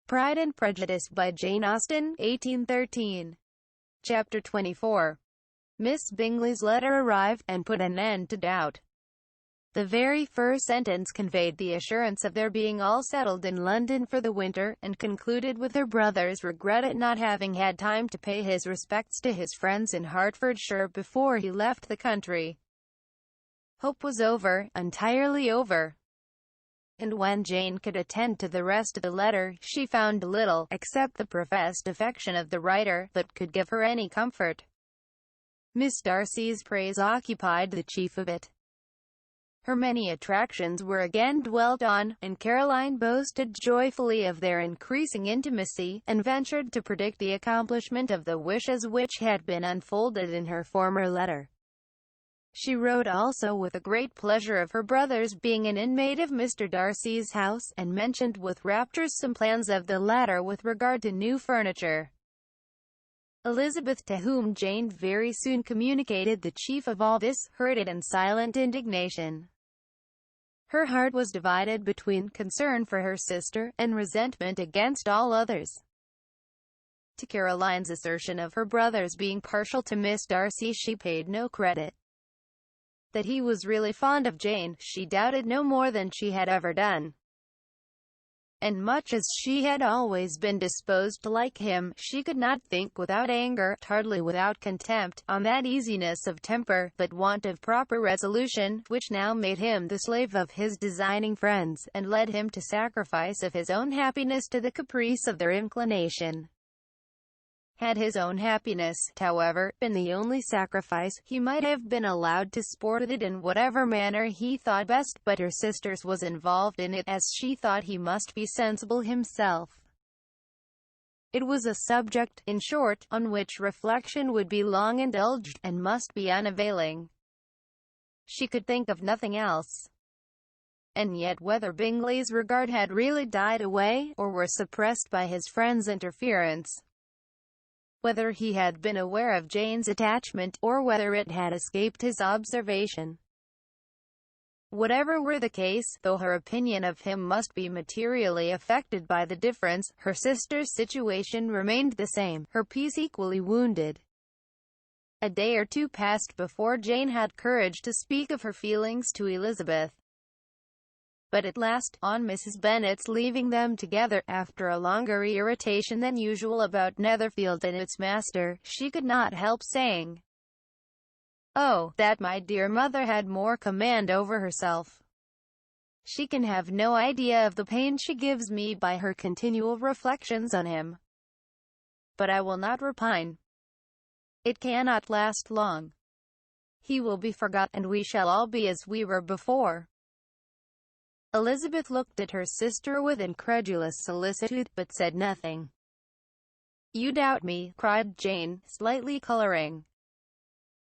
Pride and Prejudice by Jane Austen, 1813. Chapter 24. Miss Bingley's letter arrived, and put an end to doubt. The very first sentence conveyed the assurance of their being all settled in London for the winter, and concluded with her brother's regret at not having had time to pay his respects to his friends in Hertfordshire before he left the country. Hope was over, entirely over. And when Jane could attend to the rest of the letter, she found little, except the professed affection of the writer, that could give her any comfort. Miss Darcy's praise occupied the chief of it. Her many attractions were again dwelt on, and Caroline boasted joyfully of their increasing intimacy, and ventured to predict the accomplishment of the wishes which had been unfolded in her former letter. She wrote also with a great pleasure of her brother's being an inmate of Mr. Darcy's house, and mentioned with raptures some plans of the latter with regard to new furniture. Elizabeth, to whom Jane very soon communicated the chief of all this, heard it in silent indignation. Her heart was divided between concern for her sister, and resentment against all others. To Caroline's assertion of her brother's being partial to Miss Darcy she paid no credit. That he was really fond of Jane, she doubted no more than she had ever done. And much as she had always been disposed to like him, she could not think without anger, hardly without contempt, on that easiness of temper, that want of proper resolution, which now made him the slave of his designing friends, and led him to sacrifice of his own happiness to the caprice of their inclination. Had his own happiness, however, been the only sacrifice, he might have been allowed to sport with it in whatever manner he thought best, but her sister's was involved in it, as she thought he must be sensible himself. It was a subject, in short, on which reflection would be long indulged, and must be unavailing. She could think of nothing else. And yet whether Bingley's regard had really died away, or were suppressed by his friend's interference, whether he had been aware of Jane's attachment, or whether it had escaped his observation, whatever were the case, though her opinion of him must be materially affected by the difference, her sister's situation remained the same, her peace equally wounded. A day or two passed before Jane had courage to speak of her feelings to Elizabeth. But at last, on Mrs. Bennet's leaving them together, after a longer irritation than usual about Netherfield and its master, she could not help saying, "Oh, that my dear mother had more command over herself. She can have no idea of the pain she gives me by her continual reflections on him. But I will not repine. It cannot last long. He will be forgot, and we shall all be as we were before." Elizabeth looked at her sister with incredulous solicitude, but said nothing. "You doubt me," cried Jane, slightly coloring.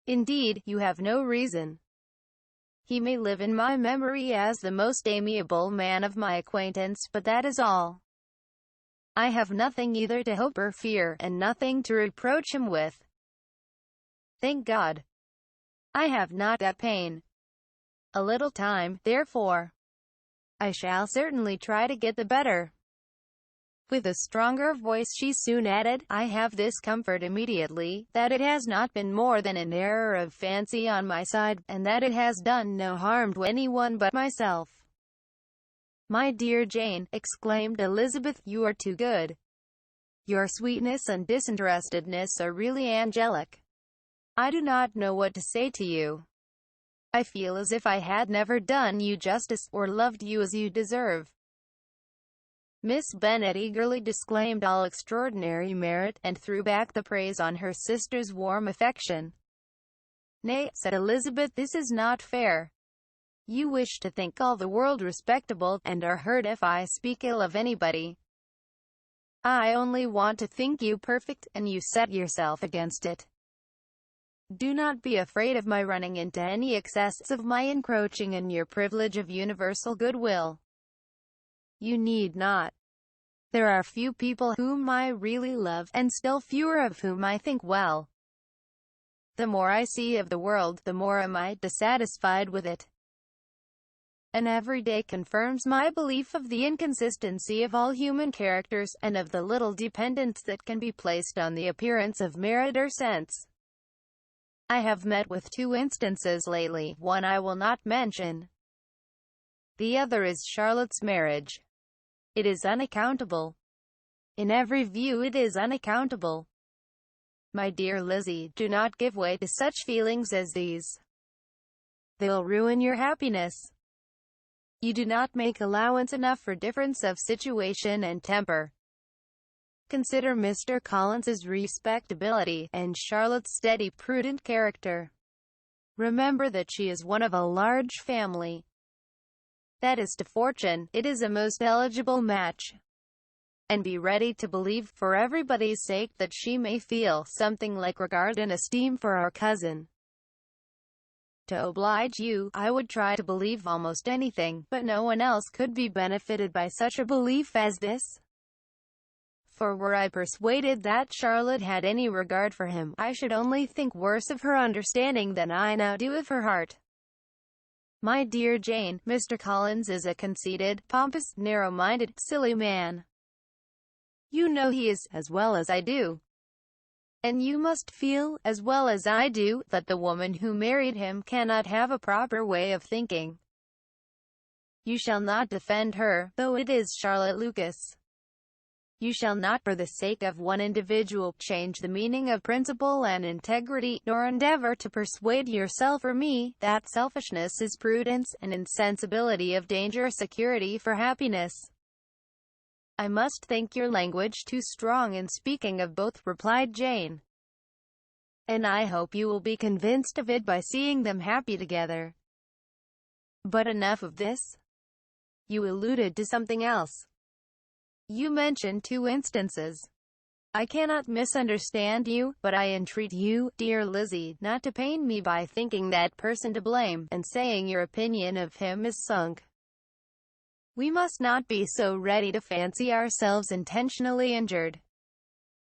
"Indeed, you have no reason. He may live in my memory as the most amiable man of my acquaintance, but that is all. I have nothing either to hope or fear, and nothing to reproach him with. Thank God, I have not that pain. A little time, therefore. I shall certainly try to get the better." With a stronger voice she soon added, "I have this comfort immediately, that it has not been more than an error of fancy on my side, and that it has done no harm to anyone but myself." "My dear Jane," exclaimed Elizabeth, "you are too good. Your sweetness and disinterestedness are really angelic. I do not know what to say to you. I feel as if I had never done you justice, or loved you as you deserve." Miss Bennet eagerly disclaimed all extraordinary merit, and threw back the praise on her sister's warm affection. "Nay," said Elizabeth, "this is not fair. You wish to think all the world respectable, and are hurt if I speak ill of anybody. I only want to think you perfect, and you set yourself against it. Do not be afraid of my running into any excess, of my encroaching on your privilege of universal goodwill. You need not. There are few people whom I really love, and still fewer of whom I think well. The more I see of the world, the more am I dissatisfied with it. and every day confirms my belief of the inconsistency of all human characters, and of the little dependence that can be placed on the appearance of merit or sense. I have met with two instances lately, one I will not mention. The other is Charlotte's marriage. It is unaccountable. In every view it is unaccountable. My dear Lizzie, do not give way to such feelings as these. They'll ruin your happiness. You do not make allowance enough for difference of situation and temper. Consider Mr. Collins's respectability, and Charlotte's steady, prudent character. Remember that she is one of a large family. That is to fortune, it is a most eligible match. And be ready to believe, for everybody's sake, that she may feel something like regard and esteem for our cousin. To oblige you, I would try to believe almost anything, but no one else could be benefited by such a belief as this. For were I persuaded that Charlotte had any regard for him, I should only think worse of her understanding than I now do of her heart. My dear Jane, Mr. Collins is a conceited, pompous, narrow-minded, silly man. You know he is, as well as I do. And you must feel, as well as I do, that the woman who married him cannot have a proper way of thinking. You shall not defend her, though it is Charlotte Lucas. You shall not, for the sake of one individual, change the meaning of principle and integrity, nor endeavor to persuade yourself or me, that selfishness is prudence, and insensibility of danger security for happiness. I must think your language too strong in speaking of both, replied Jane. And I hope you will be convinced of it by seeing them happy together. But enough of this. You alluded to something else. You mentioned two instances. I cannot misunderstand you, but I entreat you, dear Lizzie, not to pain me by thinking that person to blame, and saying your opinion of him is sunk. We must not be so ready to fancy ourselves intentionally injured.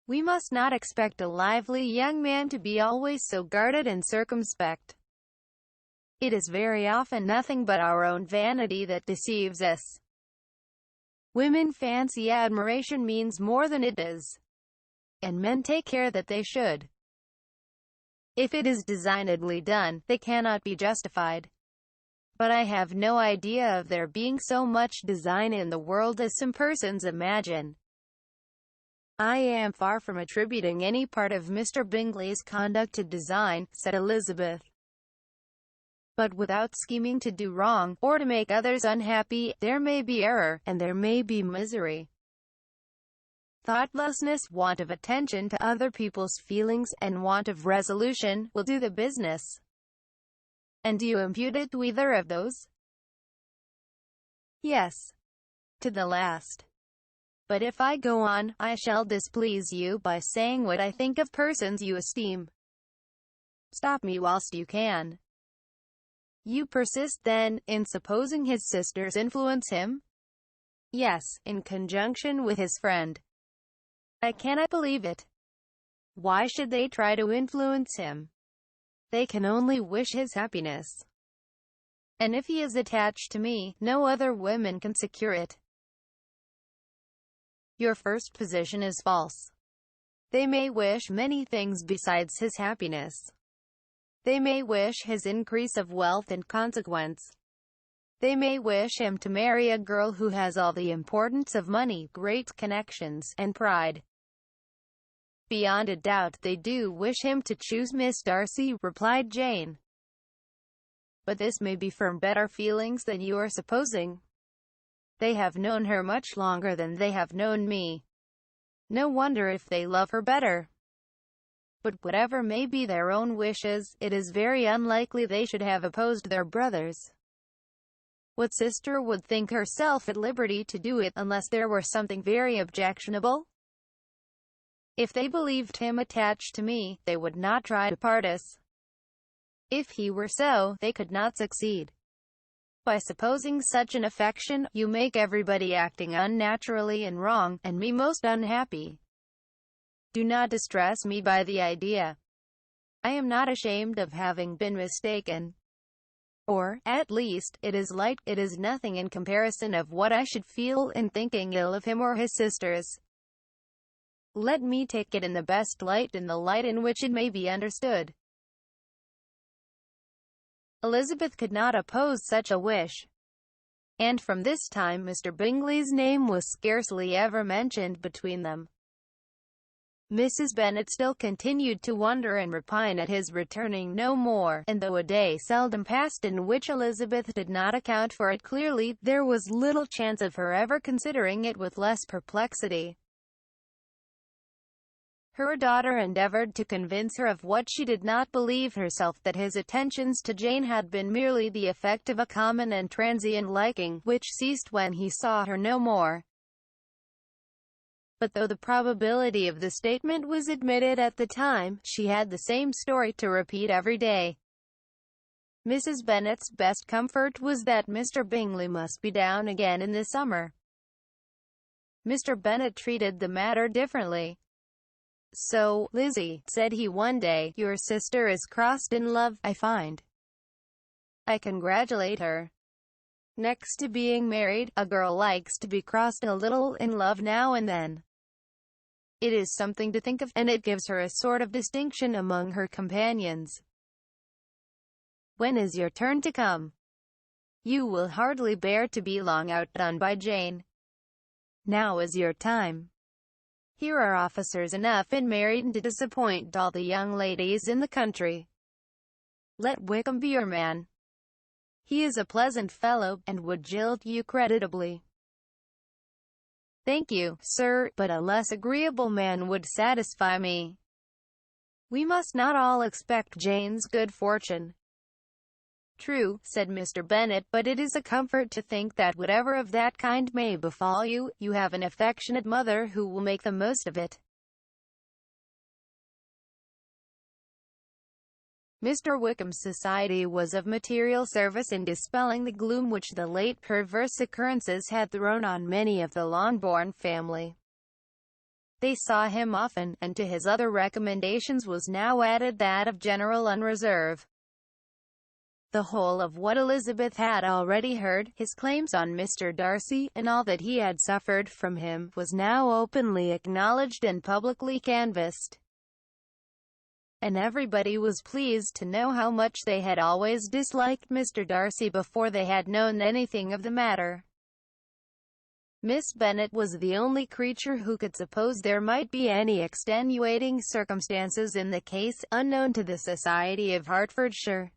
We must not expect a lively young man to be always so guarded and circumspect. It is very often nothing but our own vanity that deceives us. Women fancy admiration means more than it is, and men take care that they should. If it is designedly done, they cannot be justified. But I have no idea of there being so much design in the world as some persons imagine. I am far from attributing any part of Mr. Bingley's conduct to design, said Elizabeth. But without scheming to do wrong, or to make others unhappy, there may be error, and there may be misery. Thoughtlessness, want of attention to other people's feelings, and want of resolution, will do the business. And do you impute it to either of those? Yes. To the last. But if I go on, I shall displease you by saying what I think of persons you esteem. Stop me whilst you can. You persist, then, in supposing his sisters influence him? Yes, in conjunction with his friend. I cannot believe it. Why should they try to influence him? They can only wish his happiness. And if he is attached to me, no other women can secure it. Your first position is false. They may wish many things besides his happiness. They may wish his increase of wealth and consequence. They may wish him to marry a girl who has all the importance of money, great connections, and pride. Beyond a doubt they do wish him to choose Miss Darcy, replied Jane. But this may be from better feelings than you are supposing. They have known her much longer than they have known me. No wonder if they love her better. But whatever may be their own wishes, it is very unlikely they should have opposed their brothers. What sister would think herself at liberty to do it, unless there were something very objectionable? If they believed him attached to me, they would not try to part us. If he were so, they could not succeed. By supposing such an affection, you make everybody acting unnaturally and wrong, and me most unhappy. Do not distress me by the idea. I am not ashamed of having been mistaken. Or, at least, it is light. It is nothing in comparison of what I should feel in thinking ill of him or his sisters. Let me take it in the best light, in the light in which it may be understood. Elizabeth could not oppose such a wish, and from this time Mr. Bingley's name was scarcely ever mentioned between them. Mrs. Bennet still continued to wonder and repine at his returning no more, and though a day seldom passed in which Elizabeth did not account for it clearly, there was little chance of her ever considering it with less perplexity. Her daughter endeavoured to convince her of what she did not believe herself, that his attentions to Jane had been merely the effect of a common and transient liking, which ceased when he saw her no more. But though the probability of the statement was admitted at the time, she had the same story to repeat every day. Mrs. Bennet's best comfort was that Mr. Bingley must be down again in the summer. Mr. Bennet treated the matter differently. "So, Lizzie," said he one day, "your sister is crossed in love, I find. I congratulate her. Next to being married, a girl likes to be crossed a little in love now and then. It is something to think of, and it gives her a sort of distinction among her companions. When is your turn to come? You will hardly bear to be long outdone by Jane. Now is your time. Here are officers enough and married to disappoint all the young ladies in the country. Let Wickham be your man. He is a pleasant fellow, and would jilt you creditably. Thank you, sir, but a less agreeable man would satisfy me. We must not all expect Jane's good fortune." "True," said Mr. Bennet, "but it is a comfort to think that whatever of that kind may befall you, you have an affectionate mother who will make the most of it." Mr. Wickham's society was of material service in dispelling the gloom which the late perverse occurrences had thrown on many of the Longbourn family. They saw him often, and to his other recommendations was now added that of general unreserve. The whole of what Elizabeth had already heard, his claims on Mr. Darcy, and all that he had suffered from him, was now openly acknowledged and publicly canvassed. And everybody was pleased to know how much they had always disliked Mr. Darcy before they had known anything of the matter. Miss Bennet was the only creature who could suppose there might be any extenuating circumstances in the case, unknown to the society of Hertfordshire.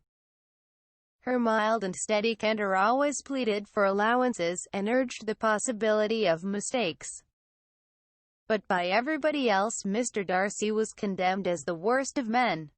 Her mild and steady candour always pleaded for allowances, and urged the possibility of mistakes. But by everybody else Mr. Darcy was condemned as the worst of men.